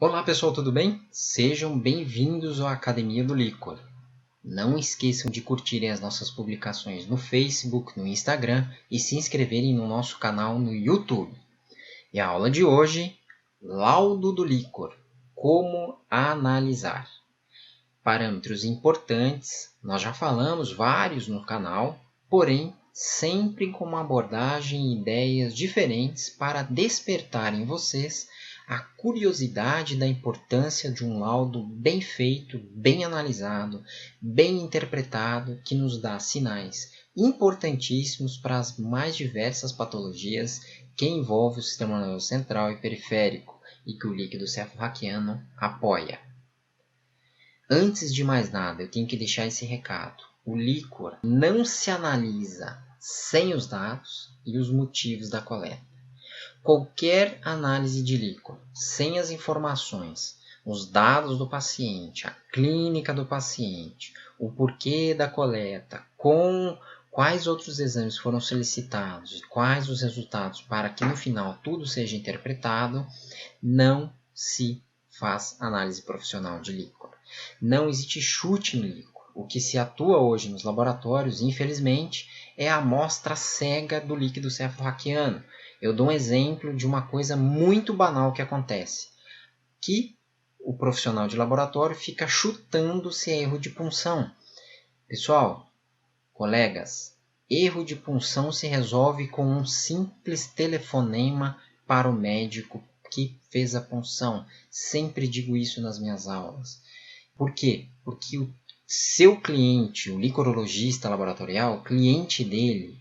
Olá pessoal, tudo bem? Sejam bem-vindos à Academia do Líquor. Não esqueçam de curtirem as nossas publicações no Facebook, no Instagram e se inscreverem no nosso canal no YouTube. E a aula de hoje, Laudo do Líquor, como analisar. Parâmetros importantes, nós já falamos vários no canal, porém sempre com uma abordagem e ideias diferentes para despertar em vocês a curiosidade da importância de um laudo bem feito, bem analisado, bem interpretado, que nos dá sinais importantíssimos para as mais diversas patologias que envolvem o sistema nervoso central e periférico e que o líquido cefalorraquiano apoia. Antes de mais nada, eu tenho que deixar esse recado. O líquor não se analisa sem os dados e os motivos da coleta. Qualquer análise de líquor, sem as informações, os dados do paciente, a clínica do paciente, o porquê da coleta, com quais outros exames foram solicitados e quais os resultados para que no final tudo seja interpretado, não se faz análise profissional de líquor. Não existe chute no líquor. O que se atua hoje nos laboratórios, infelizmente, é a amostra cega do líquido cefalorraquiano. Eu dou um exemplo de uma coisa muito banal que acontece, que o profissional de laboratório fica chutando se é erro de punção. Pessoal, colegas, erro de punção se resolve com um simples telefonema para o médico que fez a punção. Sempre digo isso nas minhas aulas. Por quê? Porque o seu cliente, o licorologista laboratorial, o cliente dele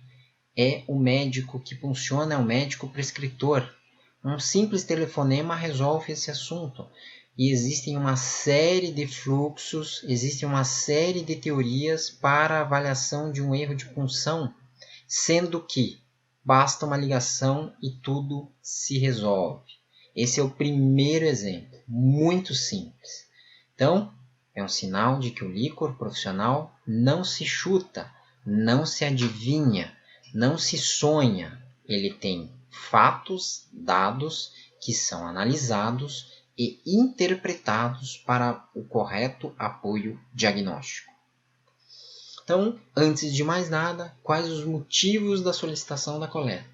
é o médico que funciona, é o médico prescritor. Um simples telefonema resolve esse assunto. E existem uma série de fluxos, existem uma série de teorias para a avaliação de um erro de punção, sendo que basta uma ligação e tudo se resolve. Esse é o primeiro exemplo, muito simples. Então, é um sinal de que o líquor profissional não se chuta, não se adivinha, não se sonha. Ele tem fatos, dados que são analisados e interpretados para o correto apoio diagnóstico. Então, antes de mais nada, quais os motivos da solicitação da coleta?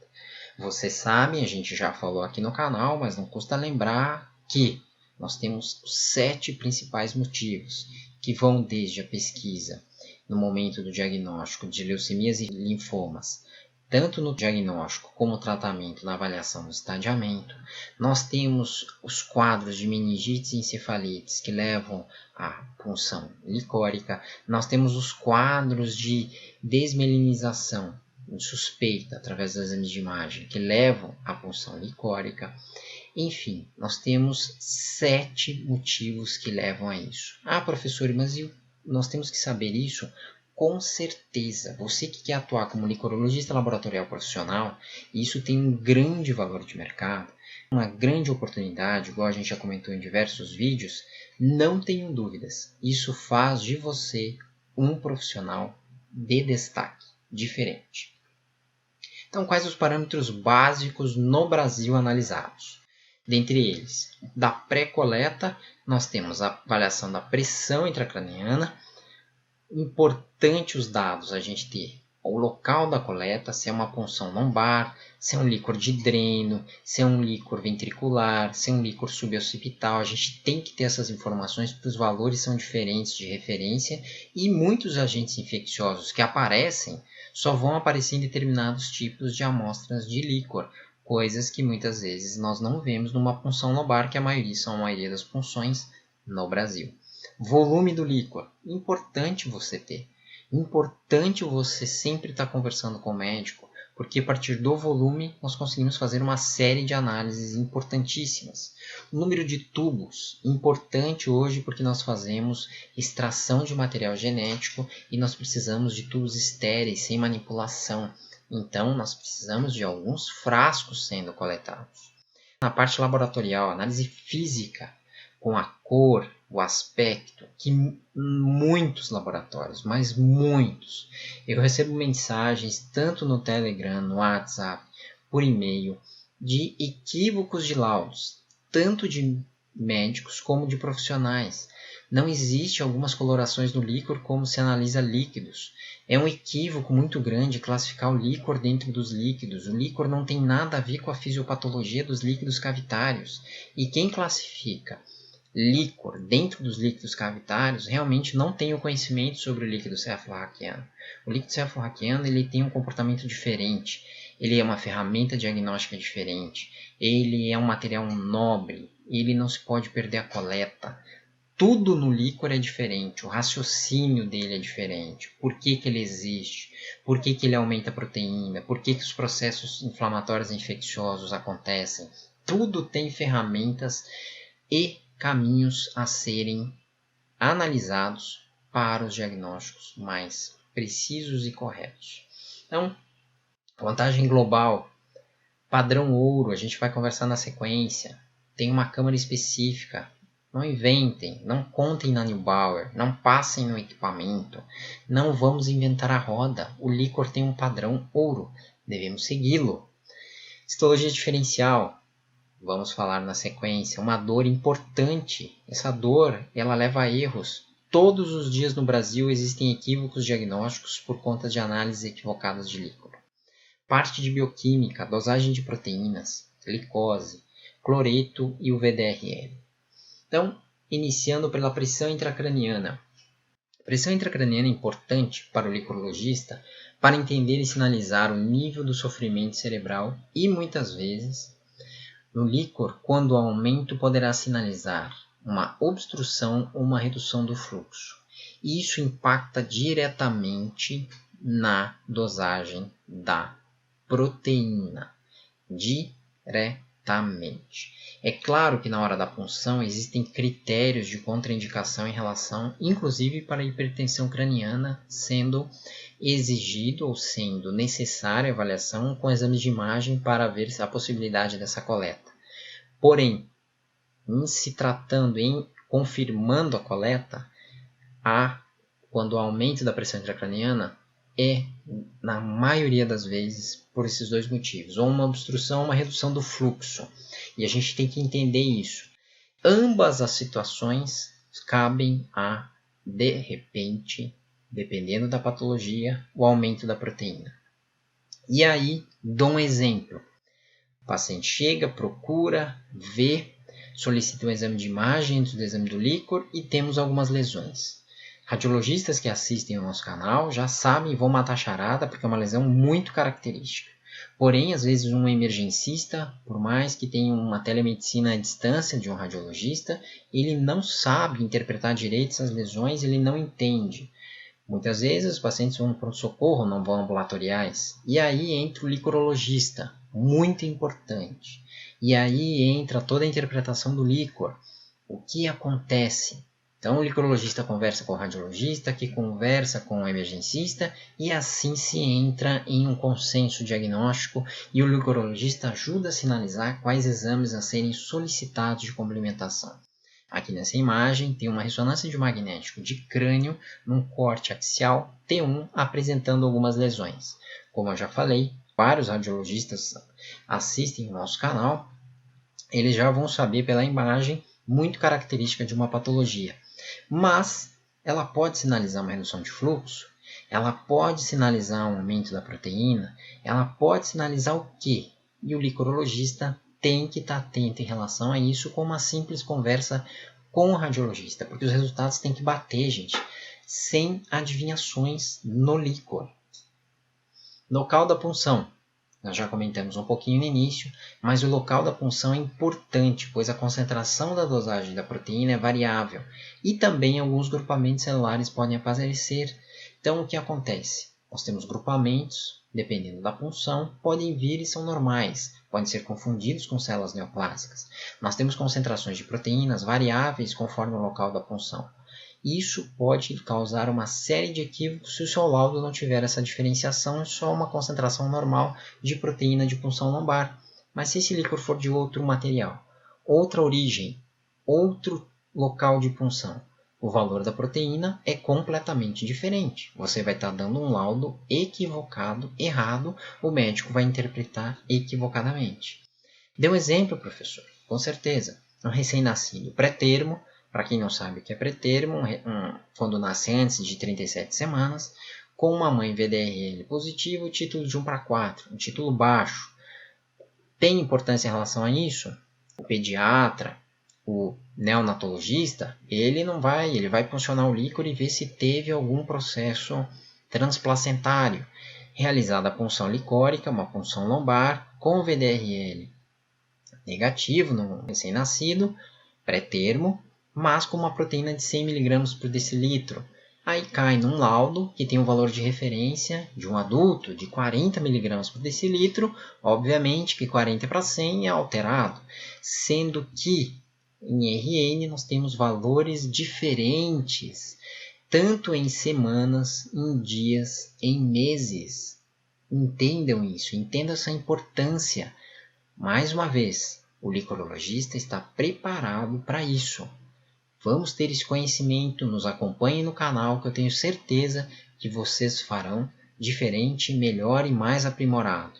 Vocês sabem, a gente já falou aqui no canal, mas não custa lembrar que nós temos os 7 principais motivos, que vão desde a pesquisa no momento do diagnóstico de leucemias e linfomas, tanto no diagnóstico como no tratamento, na avaliação do estadiamento. Nós temos os quadros de meningites e encefalites que levam à punção licórica. Nós temos os quadros de desmelinização suspeita através dos exames de imagem que levam à punção licórica. Enfim, nós temos 7 motivos que levam a isso. Ah, professor, mas nós temos que saber isso? Com certeza. Você que quer atuar como licorologista laboratorial profissional, isso tem um grande valor de mercado, uma grande oportunidade, igual a gente já comentou em diversos vídeos, não tenham dúvidas. Isso faz de você um profissional de destaque, diferente. Então, quais os parâmetros básicos no Brasil analisados? Dentre eles, da pré-coleta, nós temos a avaliação da pressão intracraniana. Importante os dados a gente ter o local da coleta, se é uma punção lombar, se é um líquor de dreno, se é um líquor ventricular, se é um líquor suboccipital. A gente tem que ter essas informações porque os valores são diferentes de referência e muitos agentes infecciosos que aparecem só vão aparecer em determinados tipos de amostras de líquor, coisas que muitas vezes nós não vemos numa punção lombar, que a maioria das punções no Brasil. Volume do líquor, importante você ter. Importante você sempre estar conversando com o médico, porque a partir do volume nós conseguimos fazer uma série de análises importantíssimas. O número de tubos, importante hoje porque nós fazemos extração de material genético e nós precisamos de tubos estéreis, sem manipulação. Então, nós precisamos de alguns frascos sendo coletados. Na parte laboratorial, análise física, com a cor, o aspecto, que muitos laboratórios, mas muitos, eu recebo mensagens tanto no Telegram, no WhatsApp, por e-mail, de equívocos de laudos, tanto de médicos como de profissionais. Não existe algumas colorações no líquor como se analisa líquidos. É um equívoco muito grande classificar o líquor dentro dos líquidos. O líquor não tem nada a ver com a fisiopatologia dos líquidos cavitários. E quem classifica líquor dentro dos líquidos cavitários realmente não tem o conhecimento sobre o líquido cefalorraquiano. O líquido cefalorraquiano ele tem um comportamento diferente. Ele é uma ferramenta diagnóstica diferente. Ele é um material nobre. Ele não se pode perder a coleta. Tudo no líquor é diferente, o raciocínio dele é diferente. Por que ele existe? Por que ele aumenta a proteína? Por que os processos inflamatórios e infecciosos acontecem? Tudo tem ferramentas e caminhos a serem analisados para os diagnósticos mais precisos e corretos. Então, vantagem global, padrão ouro, a gente vai conversar na sequência. Tem uma câmara específica. Não inventem, não contem na Neubauer, não passem no equipamento, não vamos inventar a roda. O líquor tem um padrão ouro, devemos segui-lo. Histologia diferencial, vamos falar na sequência. Uma dor importante, essa dor ela leva a erros. Todos os dias no Brasil existem equívocos diagnósticos por conta de análises equivocadas de líquor. Parte de bioquímica, dosagem de proteínas, glicose, cloreto e o VDRL. Então, iniciando pela pressão intracraniana. A pressão intracraniana é importante para o licorologista para entender e sinalizar o nível do sofrimento cerebral e, muitas vezes, no líquor, quando o aumento poderá sinalizar uma obstrução ou uma redução do fluxo. Isso impacta diretamente na dosagem da proteína. Diretamente. É claro que na hora da punção existem critérios de contraindicação em relação, inclusive para a hipertensão craniana, sendo exigido ou sendo necessária a avaliação com exames de imagem para ver a possibilidade dessa coleta. Porém, em se tratando, em confirmando a coleta, quando o aumento da pressão intracraniana é, na maioria das vezes, por esses dois motivos. Ou uma obstrução ou uma redução do fluxo. E a gente tem que entender isso. Ambas as situações cabem a, de repente, dependendo da patologia, o aumento da proteína. E aí, dou um exemplo. O paciente chega, procura, vê, solicita um exame de imagem antes do exame do líquor e temos algumas lesões. Radiologistas que assistem ao nosso canal já sabem e vão matar a charada porque é uma lesão muito característica. Porém, às vezes um emergencista, por mais que tenha uma telemedicina à distância de um radiologista, ele não sabe interpretar direito essas lesões, ele não entende. Muitas vezes os pacientes vão no pronto-socorro, não vão ambulatoriais. E aí entra o licorologista, muito importante. E aí entra toda a interpretação do líquor. O que acontece? Então, o licorologista conversa com o radiologista, que conversa com o emergencista, e assim se entra em um consenso diagnóstico e o licorologista ajuda a sinalizar quais exames a serem solicitados de complementação. Aqui nessa imagem tem uma ressonância de magnético de crânio num corte axial T1 apresentando algumas lesões. Como eu já falei, vários radiologistas assistem ao nosso canal, eles já vão saber pela imagem muito característica de uma patologia. Mas ela pode sinalizar uma redução de fluxo, ela pode sinalizar um aumento da proteína, ela pode sinalizar o quê? E o licorologista tem que estar atento em relação a isso com uma simples conversa com o radiologista, porque os resultados têm que bater, gente, sem adivinhações no líquor. Local da punção. Nós já comentamos um pouquinho no início, mas o local da punção é importante, pois a concentração da dosagem da proteína é variável e também alguns grupamentos celulares podem aparecer. Então, o que acontece? Nós temos grupamentos, dependendo da punção, podem vir e são normais, podem ser confundidos com células neoplásicas. Nós temos concentrações de proteínas variáveis conforme o local da punção. Isso pode causar uma série de equívocos se o seu laudo não tiver essa diferenciação, é só uma concentração normal de proteína de punção lombar. Mas se esse líquor for de outro material, outra origem, outro local de punção, o valor da proteína é completamente diferente. Você vai estar dando um laudo equivocado, errado, o médico vai interpretar equivocadamente. Dê um exemplo, professor. Com certeza. um recém-nascido pré-termo. Para quem não sabe o que é pré-termo, quando nasce antes de 37 semanas, com uma mãe VDRL positiva, o título de 1/4, um título baixo. Tem importância em relação a isso? O pediatra, o neonatologista, ele vai funcionar o líquor e ver se teve algum processo transplacentário. Realizada a punção licórica, uma punção lombar, com VDRL negativo no recém-nascido, pré-termo, mas com uma proteína de 100 mg por decilitro. Aí cai num laudo que tem um valor de referência de um adulto de 40 mg por decilitro, obviamente que 40 para 100 é alterado, sendo que em RN nós temos valores diferentes, tanto em semanas, em dias, em meses. Entendam isso, entendam essa importância. Mais uma vez, o licorologista está preparado para isso. Vamos ter esse conhecimento, nos acompanhem no canal que eu tenho certeza que vocês farão diferente, melhor e mais aprimorado.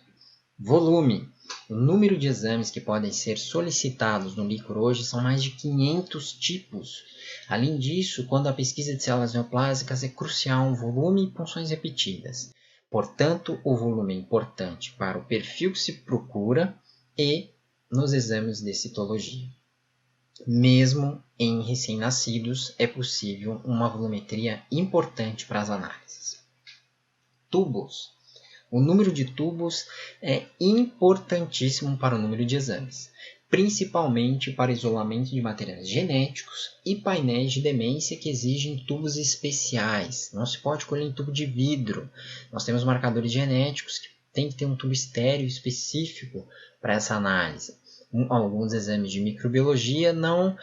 Volume. O número de exames que podem ser solicitados no licor hoje são mais de 500 tipos. Além disso, quando a pesquisa de células neoplásicas é crucial um volume e punções repetidas. Portanto, o volume é importante para o perfil que se procura e nos exames de citologia. Mesmo em recém-nascidos, é possível uma volumetria importante para as análises. Tubos. O número de tubos é importantíssimo para o número de exames, principalmente para isolamento de materiais genéticos e painéis de demência que exigem tubos especiais. Não se pode colher em tubo de vidro. Nós temos marcadores genéticos que tem que ter um tubo estéreo específico para essa análise. Alguns exames de microbiologia não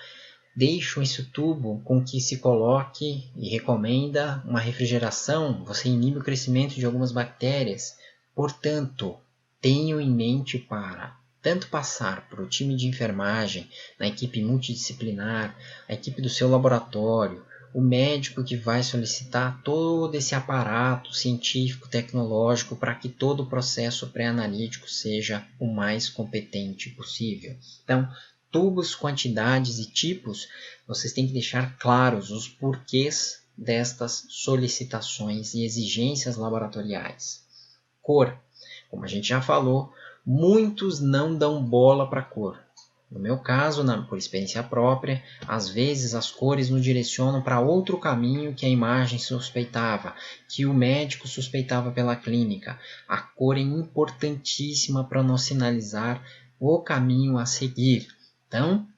deixam esse tubo com que se coloque e recomenda uma refrigeração. Você inibe o crescimento de algumas bactérias. Portanto, tenham em mente para tanto passar para o time de enfermagem, na equipe multidisciplinar, a equipe do seu laboratório, o médico que vai solicitar todo esse aparato científico, tecnológico, para que todo o processo pré-analítico seja o mais competente possível. Então, tubos, quantidades e tipos, vocês têm que deixar claros os porquês destas solicitações e exigências laboratoriais. Cor. Como a gente já falou, muitos não dão bola para a cor. No meu caso, por experiência própria, às vezes as cores nos direcionam para outro caminho que a imagem suspeitava, que o médico suspeitava pela clínica. A cor é importantíssima para nos sinalizar o caminho a seguir. Então,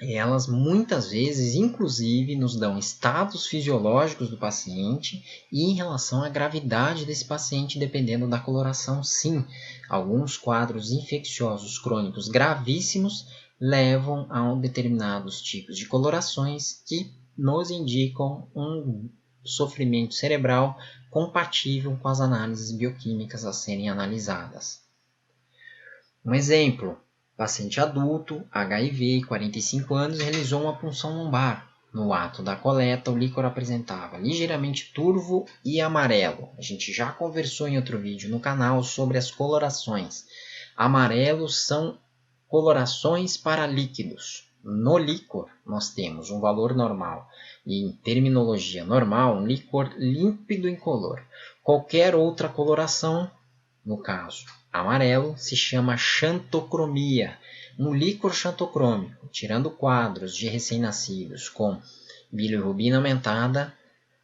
elas muitas vezes, inclusive, nos dão estados fisiológicos do paciente e em relação à gravidade desse paciente, dependendo da coloração, sim. Alguns quadros infecciosos crônicos gravíssimos levam a determinados tipos de colorações que nos indicam um sofrimento cerebral compatível com as análises bioquímicas a serem analisadas. Um exemplo. Paciente adulto, HIV, 45 anos, realizou uma punção lombar. No ato da coleta, o líquor apresentava ligeiramente turvo e amarelo. A gente já conversou em outro vídeo no canal sobre as colorações. Amarelos são colorações para líquidos. No líquor, nós temos um valor normal e, em terminologia normal, um líquor límpido incolor. Qualquer outra coloração, no caso amarelo, se chama xantocromia. Um líquor xantocrômico, tirando quadros de recém-nascidos com bilirrubina aumentada,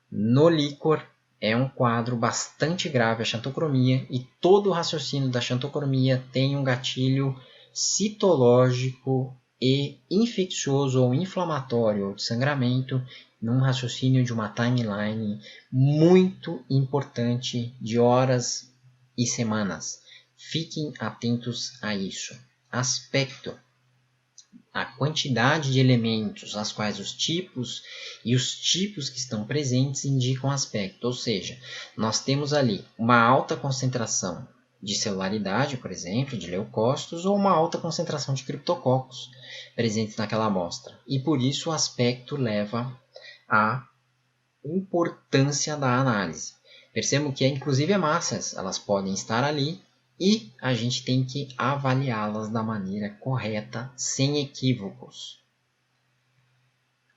no líquor é um quadro bastante grave a xantocromia e todo o raciocínio da xantocromia tem um gatilho citológico e infeccioso ou inflamatório ou de sangramento num raciocínio de uma timeline muito importante de horas e semanas. Fiquem atentos a isso. Aspecto. A quantidade de elementos, as quais os tipos e os tipos que estão presentes indicam aspecto. Ou seja, nós temos ali uma alta concentração de celularidade, por exemplo, de leucócitos, ou uma alta concentração de criptococos presentes naquela amostra. E por isso o aspecto leva à importância da análise. Percebam que, inclusive, as massas, elas podem estar ali, e a gente tem que avaliá-las da maneira correta, sem equívocos.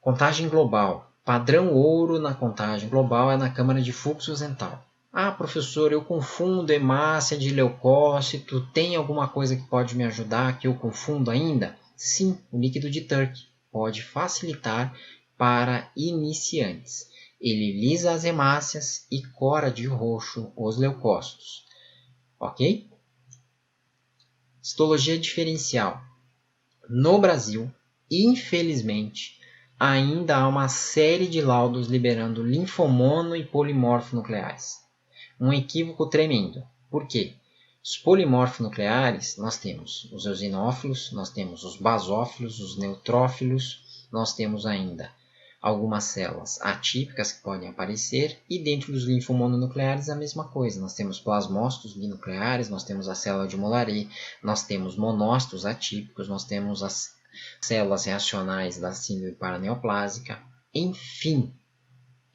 Contagem global. Padrão ouro na contagem global é na câmara de fluxo zental. Ah, professor, eu confundo hemácia de leucócito. Tem alguma coisa que pode me ajudar que eu confundo ainda? Sim, o líquido de Turk pode facilitar para iniciantes. Ele lisa as hemácias e cora de roxo os leucócitos. Ok? Histologia diferencial. No Brasil, infelizmente, ainda há uma série de laudos liberando linfomono e polimorfonucleares. Um equívoco tremendo. Por quê? Os polimorfonucleares, nós temos os eosinófilos, nós temos os basófilos, os neutrófilos, nós temos ainda algumas células atípicas que podem aparecer, e dentro dos linfomononucleares a mesma coisa. Nós temos plasmócitos binucleares, nós temos a célula de Mollaret, nós temos monócitos atípicos, nós temos as células reacionais da síndrome paraneoplásica, enfim,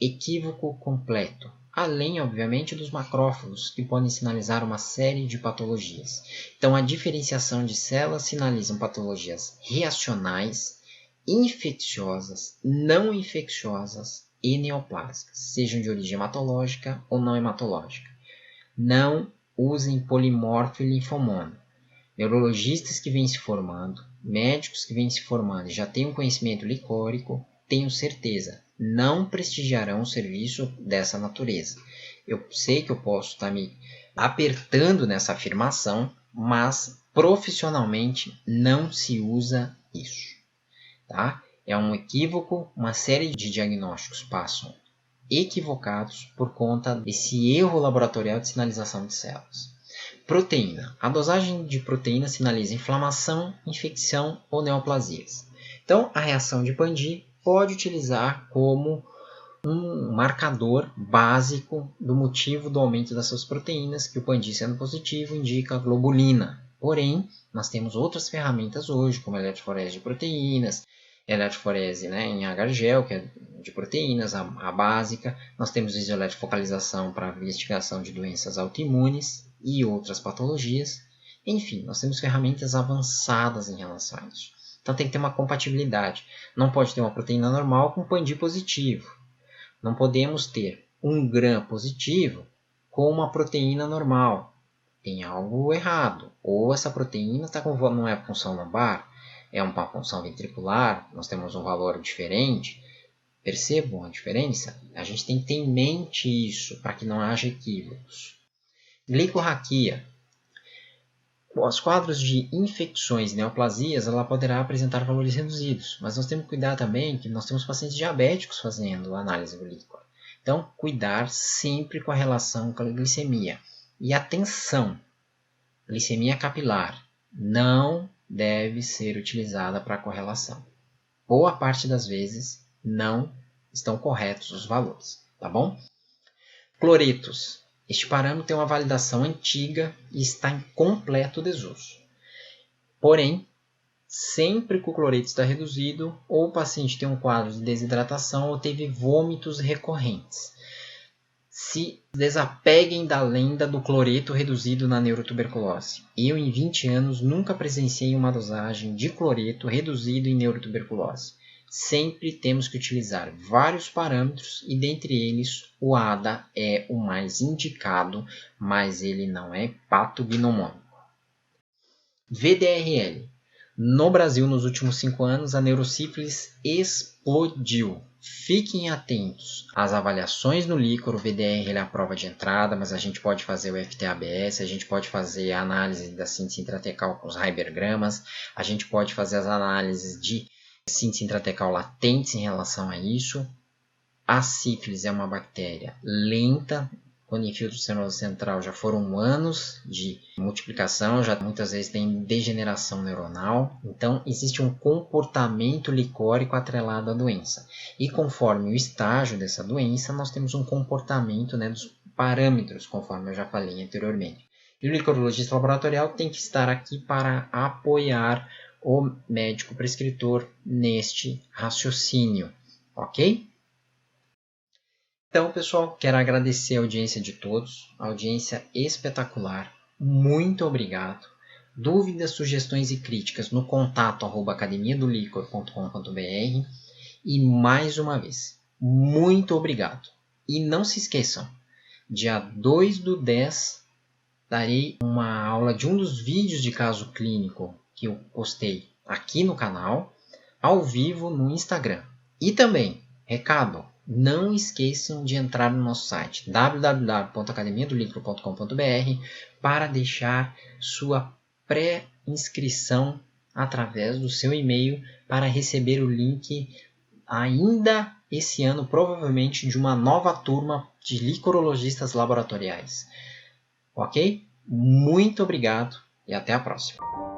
equívoco completo. Além, obviamente, dos macrófagos, que podem sinalizar uma série de patologias. Então, a diferenciação de células sinalizam patologias reacionais, infecciosas, não infecciosas e neoplásicas, sejam de origem hematológica ou não hematológica. Não usem polimorfo e linfomono. Neurologistas que vêm se formando, médicos que vêm se formando e já têm um conhecimento licórico, tenho certeza, não prestigiarão um serviço dessa natureza. Eu sei que eu posso estar me apertando nessa afirmação, mas profissionalmente não se usa isso. Tá? É um equívoco, uma série de diagnósticos passam equivocados por conta desse erro laboratorial de sinalização de células. Proteína. A dosagem de proteína sinaliza inflamação, infecção ou neoplasias. Então, a reação de Pandy pode utilizar como um marcador básico do motivo do aumento das suas proteínas, que o Pandy sendo positivo indica globulina. Porém, nós temos outras ferramentas hoje, como a eletroforese de proteínas, eletroforese em agar-gel, que é de proteínas, a básica. Nós temos isoeletrofocalização para investigação de doenças autoimunes e outras patologias. Enfim, nós temos ferramentas avançadas em relação a isso. Então tem que ter uma compatibilidade. Não pode ter uma proteína normal com Pandy positivo. Não podemos ter um gram positivo com uma proteína normal. Tem algo errado. Ou essa proteína não é função lombar, é uma função ventricular, nós temos um valor diferente. Percebam a diferença? A gente tem que ter em mente isso para que não haja equívocos. Glicorraquia. Os quadros de infecções e neoplasias, ela poderá apresentar valores reduzidos, mas nós temos que cuidar também que nós temos pacientes diabéticos fazendo análise do líquor. Então, cuidar sempre com a relação com a glicemia. E atenção, glicemia capilar não deve ser utilizada para correlação. Boa parte das vezes não estão corretos os valores, tá bom? Cloretos. Este parâmetro tem uma validação antiga e está em completo desuso. Porém, sempre que o cloreto está reduzido, ou o paciente tem um quadro de desidratação ou teve vômitos recorrentes. Se desapeguem da lenda do cloreto reduzido na neurotuberculose. Eu, em 20 anos, nunca presenciei uma dosagem de cloreto reduzido em neurotuberculose. Sempre temos que utilizar vários parâmetros e, dentre eles, o ADA é o mais indicado, mas ele não é patognomônico. VDRL. No Brasil, nos últimos 5 anos, a neurosífilis explodiu. Fiquem atentos às avaliações no líquor. O VDR é a prova de entrada, mas a gente pode fazer o FT-ABS, a gente pode fazer a análise da síntese intratecal com os Heibergramas, a gente pode fazer as análises de síntese intratecal latentes em relação a isso. A sífilis é uma bactéria lenta. Quando infiltra o nervoso central já foram anos de multiplicação, já muitas vezes tem degeneração neuronal. Então, existe um comportamento licórico atrelado à doença. E conforme o estágio dessa doença, nós temos um comportamento dos parâmetros, conforme eu já falei anteriormente. E o licorologista laboratorial tem que estar aqui para apoiar o médico prescritor neste raciocínio, ok? Então, pessoal, quero agradecer a audiência de todos, audiência espetacular, muito obrigado. Dúvidas, sugestões e críticas no contato @academiadolicor.com.br E mais uma vez, muito obrigado. E não se esqueçam, dia 2/10 darei uma aula de um dos vídeos de caso clínico que eu postei aqui no canal, ao vivo no Instagram. E também, recado, não esqueçam de entrar no nosso site www.academiadolicro.com.br para deixar sua pré-inscrição através do seu e-mail para receber o link ainda esse ano, provavelmente, de uma nova turma de licorologistas laboratoriais. Ok? Muito obrigado e até a próxima.